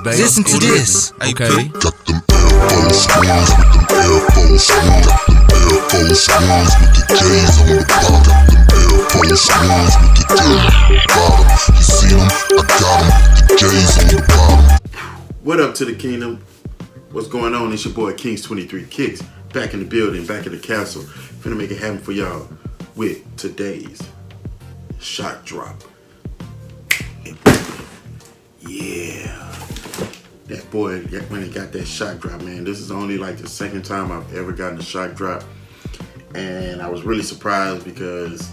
Listen to this. Okay. Got them Air Force Ones with them Air Force Ones. Got them Air Force Ones with the J's on the bottom. Got them Air Force Ones with the J's on the bottom. You see them? I got them with the J's on the bottom. What up to the kingdom? What's going on? It's your boy Kings 23 Kicks, back in the building, back in the castle. Finna make it happen for y'all with today's shot drop. Yeah. That boy, when he got that shot drop, man, this is only like the second time I've ever gotten a shot drop. And I was really surprised because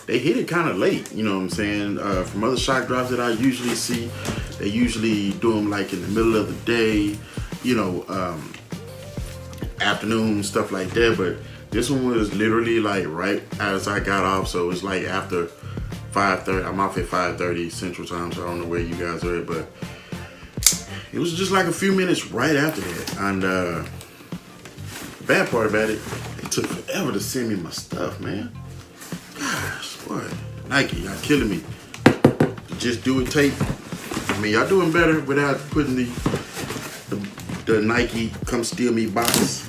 they hit it kind of late, you know what I'm saying? From other shot drops that I usually see, they usually do them like in the middle of the day, you know, afternoon, stuff like that. But this one was literally like right as I got off, so it was like after 5:30. I'm off at 5:30 Central Time, so I don't know where you guys are, but it was just like a few minutes right after that. And the bad part about it took forever to send me my stuff, man. Gosh, what? Nike, y'all killing me. Just do it tape. I mean, y'all doing better without putting the Nike come steal me box.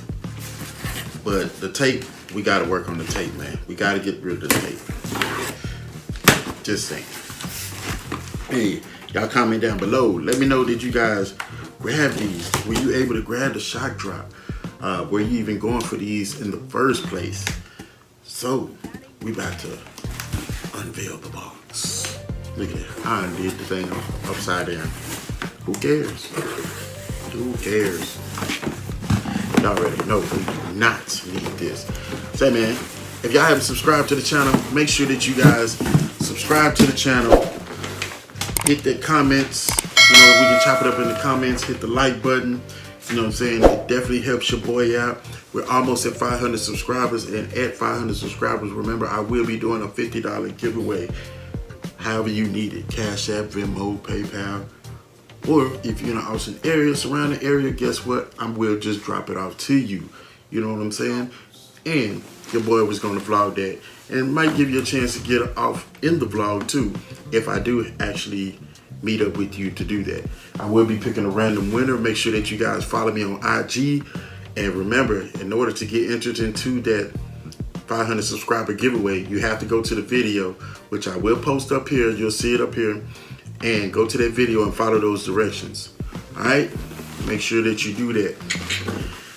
But the tape, we gotta work on the tape, man. We gotta get rid of the tape. Just saying. Hey, y'all comment down below. Let me know, did you guys grab these? Were you able to grab the shot drop? Were you even going for these in the first place? So, we about to unveil the box. Look at that. I undid the thing upside down. Who cares? Who cares? Y'all already know we do not need this. Say, man, if y'all haven't subscribed to the channel, make sure that you guys subscribe to the channel. Hit the comments. You know, we can chop it up in the comments. Hit the like button. You know what I'm saying? It definitely helps your boy out. We're almost at 500 subscribers. And at 500 subscribers, remember, I will be doing a $50 giveaway. However you need it. Cash App, Venmo, PayPal. Or if you're in an Austin area, surrounding area, guess what? I will just drop it off to you. You know what I'm saying? And your boy was going to vlog that. And might give you a chance to get off in the vlog too, if I do actually meet up with you to do that. I will be picking a random winner. Make sure that you guys follow me on IG. And remember, in order to get entered into that 500 subscriber giveaway, you have to go to the video, which I will post up here. You'll see it up here. And go to that video and follow those directions. All right? Make sure that you do that.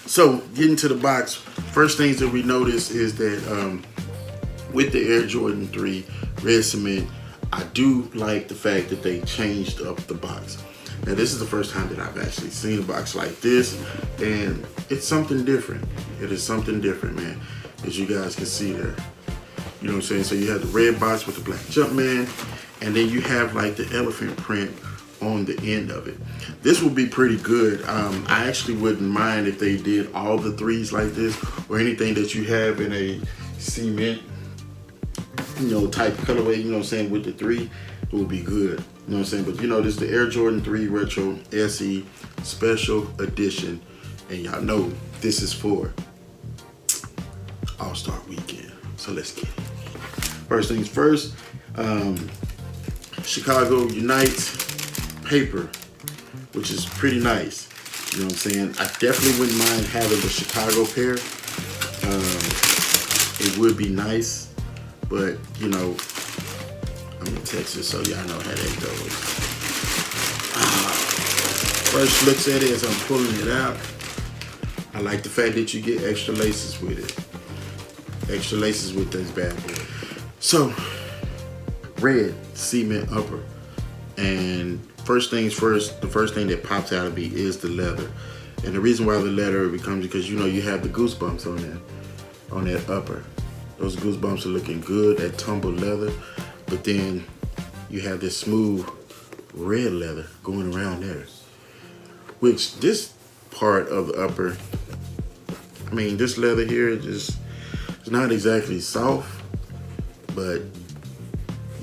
So, getting to the box, first things that we notice is that with the Air Jordan 3 Red Cement, I do like the fact that they changed up the box. Now, this is the first time that I've actually seen a box like this, and it's something different. It is something different, man, as you guys can see there. You know what I'm saying? So you have the red box with the black Jumpman, and then you have like the elephant print on the end of it. This will be pretty good. I actually wouldn't mind if they did all the threes like this, or anything that you have in a cement, you know, type colorway, you know what I'm saying, with the three, it will be good. You know what I'm saying? But you know, this is the Air Jordan 3 Retro SE Special Edition, and y'all know this is for All-Star Weekend. So let's get it. First things first, Chicago Unite paper, which is pretty nice. You know what I'm saying? I definitely wouldn't mind having the Chicago pair. It would be nice, but you know, I'm in Texas, so y'all know how that goes. First looks at it as I'm pulling it out. I like the fact that you get extra laces with it. Extra laces with this bad boy. So, red cement upper. And first things first, the first thing that pops out of me is the leather. And the reason why the leather becomes, because you know you have the goosebumps on that upper. Those goosebumps are looking good, that tumbled leather. But then you have this smooth red leather going around there. Which this part of the upper, I mean, this leather here is not exactly soft, but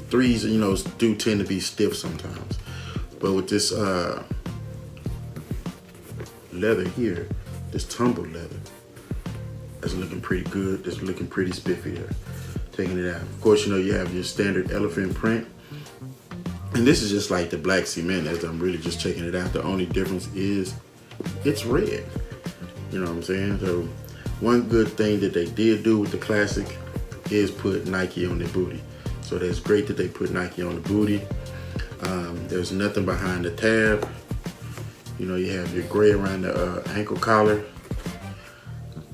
threes, you know, do tend to be stiff sometimes. But with this leather here, this tumbled leather, that's looking pretty good. That's looking pretty spiffy there. Taking it out. Of course, you know, you have your standard elephant print And this is just like the black cement as I'm really just checking it out. The only difference is it's red. You know what I'm saying? So one good thing that they did do with the Classic is put Nike on their booty. So that's great that they put Nike on the booty. There's nothing behind the tab. You know, you have your gray around the ankle collar,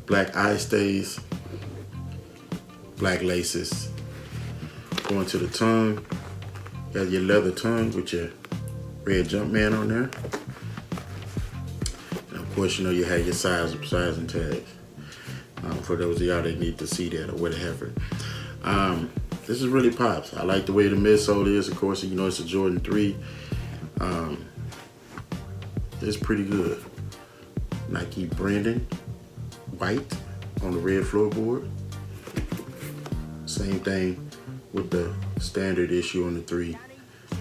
black eye stays, black laces. Going to the tongue, you got your leather tongue with your red Jumpman on there. And of course, you know, you have your sizing tags. For those of y'all that need to see that or whatever. This is really pops. I like the way the midsole is. Of course, you know, it's a Jordan 3. It's pretty good. Nike branding, white on the red floorboard. Same thing with the standard issue on the 3,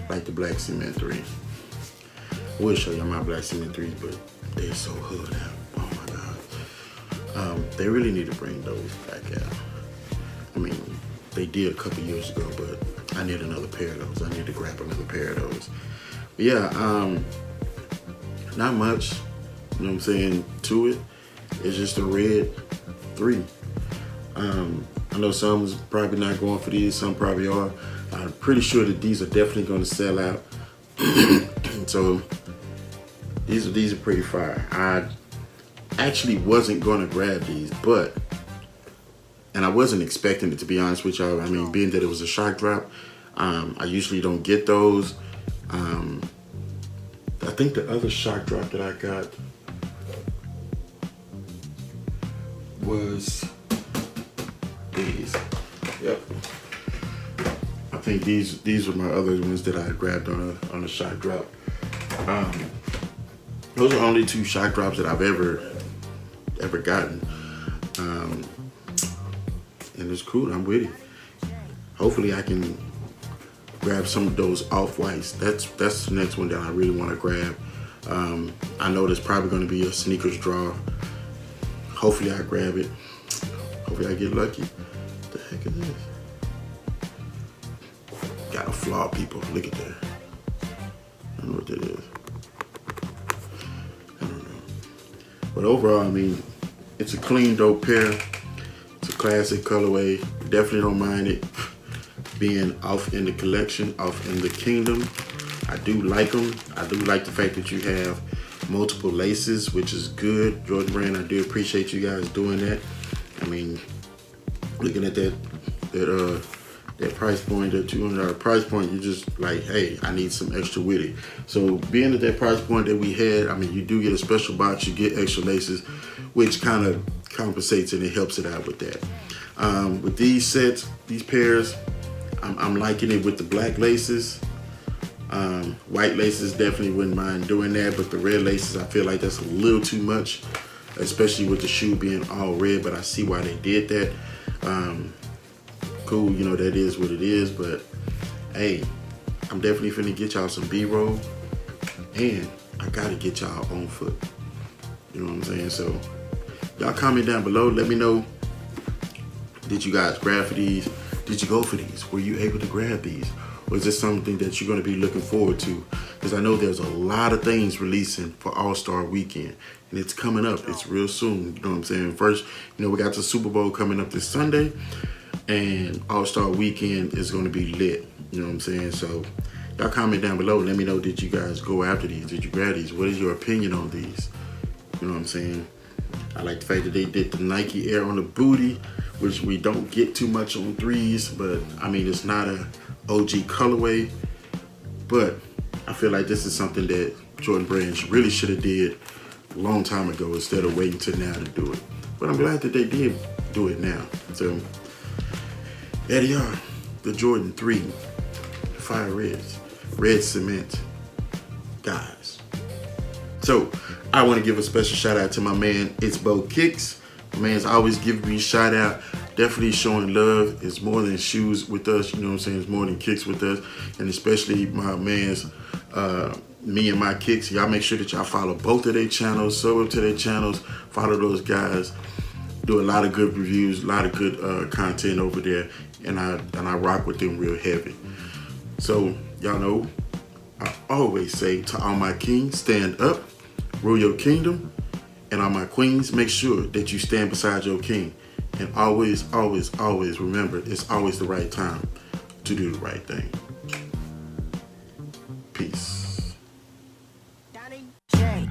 like the black cement 3. I will show you my black cement 3s, but they're so hood out. Oh my God. They really need to bring those back out. I mean, they did a couple years ago, but I need another pair of those. I need to grab another pair of those. But yeah, not much, you know what I'm saying, to it. It's just a red 3. I know some's probably not going for these, some probably are. I'm pretty sure that these are definitely going to sell out. So these are pretty fire. I actually wasn't going to grab these, and I wasn't expecting it, to be honest with y'all. I mean, being that it was a shock drop, I usually don't get those. I think the other shock drop that I got was these. Yep. I think these were my other ones that I grabbed on a shock drop. Those are only 2 shock drops that I've ever gotten. And it's cool. I'm with it. Hopefully I can grab some of those off-whites. That's the next one that I really want to grab. I know there's probably going to be a sneakers draw. Hopefully I grab it. Hopefully I get lucky. What the heck is this? Got a flaw, people. Look at that. I don't know what that is. I don't know. But overall, I mean, it's a clean, dope pair. It's a classic colorway. Definitely don't mind it being off in the collection, off in the kingdom. I do like them. I do like the fact that you have multiple laces, which is good. Jordan Brand, I do appreciate you guys doing that. I mean, looking at that price point, that $200 price point, you just like, hey, I need some extra with it. So being at that price point that we had, I mean, you do get a special box, you get extra laces, which kind of compensates and it helps it out with that. With these sets, these pairs, I'm liking it with the black laces. White laces, definitely wouldn't mind doing that, but the red laces, I feel like that's a little too much, especially with the shoe being all red, but I see why they did that. Cool, you know, that is what it is, but hey, I'm definitely finna get y'all some B-roll, and I gotta get y'all on foot. You know what I'm saying? So y'all comment down below, let me know, did you guys grab for these? Did you go for these? Were you able to grab these? Or is this something that you're going to be looking forward to? Because I know there's a lot of things releasing for All-Star Weekend. And it's coming up. It's real soon. You know what I'm saying? First, you know, we got the Super Bowl coming up this Sunday. And All-Star Weekend is going to be lit. You know what I'm saying? So y'all comment down below. Let me know, did you guys go after these? Did you grab these? What is your opinion on these? You know what I'm saying? I like the fact that they did the Nike Air on the booty, which we don't get too much on 3s. But, I mean, it's not a OG colorway, but I feel like this is something that Jordan Brand really should have did a long time ago instead of waiting till now to do it. But I'm glad that they did do it now. So there they are, the Jordan 3 Fire Reds, red cement guys. So I want to give a special shout out to my man, It's Bo Kicks. My man's always giving me a shout out. Definitely showing love. It's more than shoes with us, you know what I'm saying? It's more than kicks with us. And especially my man's, Me and My Kicks. Y'all make sure that y'all follow both of their channels, sub up to their channels, follow those guys. Do a lot of good reviews, a lot of good content over there. And I rock with them real heavy. So y'all know, I always say to all my kings, stand up, rule your kingdom, and all my queens, make sure that you stand beside your king. And always, always, always remember, it's always the right time to do the right thing. Peace. Danny J.